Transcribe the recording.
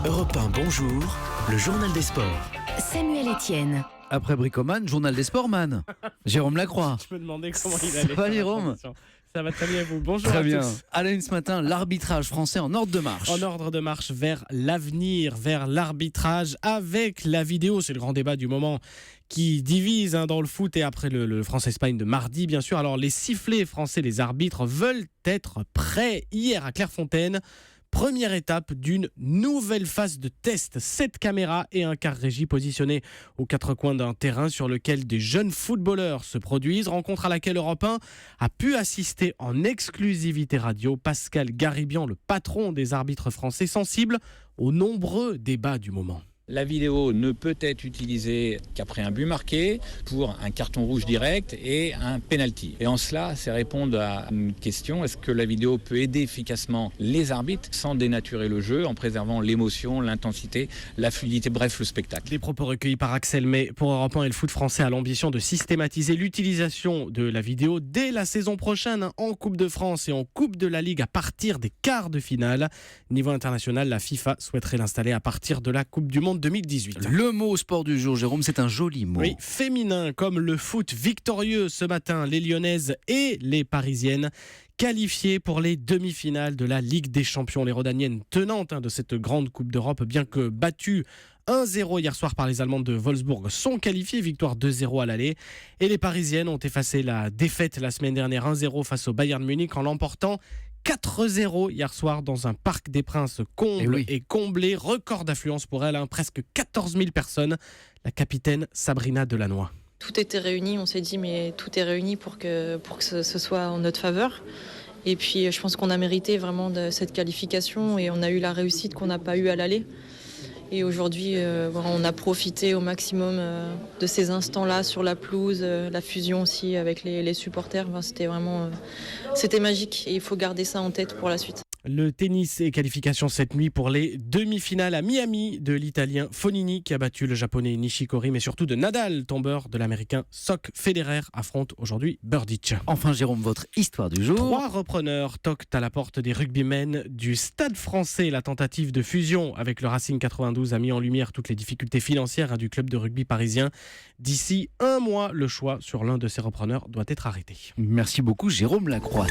Europe 1, bonjour, le journal des sports. Samuel Etienne. Après Bricoman, journal des sportman. Jérôme Lacroix. Je me demandais comment il allait. Ça va, Jérôme? Ça va très bien, vous. Bonjour Très à bien. tous. À la une ce matin, l'arbitrage français en ordre de marche. En ordre de marche vers l'avenir, vers l'arbitrage avec la vidéo. C'est le grand débat du moment qui divise dans le foot et après le France-Espagne de mardi, bien sûr. Alors, les sifflets français, les arbitres veulent être prêts. Hier, à Clairefontaine, première étape d'une nouvelle phase de test. 7 caméras et un car régie positionnés aux quatre coins d'un terrain sur lequel des jeunes footballeurs se produisent. Rencontre à laquelle Europe 1 a pu assister en exclusivité radio. Pascal Garibian, le patron des arbitres français, sensible aux nombreux débats du moment. La vidéo ne peut être utilisée qu'après un but marqué, pour un carton rouge direct et un penalty. Et en cela, c'est répondre à une question, est-ce que la vidéo peut aider efficacement les arbitres sans dénaturer le jeu, en préservant l'émotion, l'intensité, la fluidité, bref, le spectacle. Des propos recueillis par Axel May pour Europe 1 et le foot français a l'ambition de systématiser l'utilisation de la vidéo dès la saison prochaine en Coupe de France et en Coupe de la Ligue à partir des quarts de finale. Niveau international, la FIFA souhaiterait l'installer à partir de la Coupe du Monde 2018. Le mot sport du jour, Jérôme, c'est un joli mot. Oui, féminin, comme le foot victorieux ce matin, les Lyonnaises et les Parisiennes qualifiées pour les demi-finales de la Ligue des Champions. Les Rhodaniennes tenantes de cette grande Coupe d'Europe, bien que battues 1-0 hier soir par les Allemandes de Wolfsburg, sont qualifiées, victoire 2-0 à l'aller. Et les Parisiennes ont effacé la défaite la semaine dernière 1-0 face au Bayern Munich en l'emportant 4-0 hier soir dans un Parc des Princes comble et comblé. Record d'affluence pour elle, presque 14 000 personnes. La capitaine Sabrina Delannoy. Tout était réuni, on s'est dit mais tout est réuni pour que ce soit en notre faveur. Et puis je pense qu'on a mérité vraiment de cette qualification et on a eu la réussite qu'on n'a pas eue à l'aller. Et aujourd'hui, on a profité au maximum de ces instants-là sur la pelouse, la fusion aussi avec les supporters. C'était magique et il faut garder ça en tête pour la suite. Le tennis et qualification cette nuit pour les demi-finales à Miami de l'Italien Fognini qui a battu le Japonais Nishikori, mais surtout de Nadal, tombeur de l'Américain Sock. Federer affronte aujourd'hui Berdych. Enfin, Jérôme, votre histoire du jour. 3 repreneurs toquent à la porte des rugbymen du Stade français. La tentative de fusion avec le Racing 92 a mis en lumière toutes les difficultés financières du club de rugby parisien. D'ici un mois, le choix sur l'un de ces repreneurs doit être arrêté. Merci beaucoup, Jérôme Lacroix.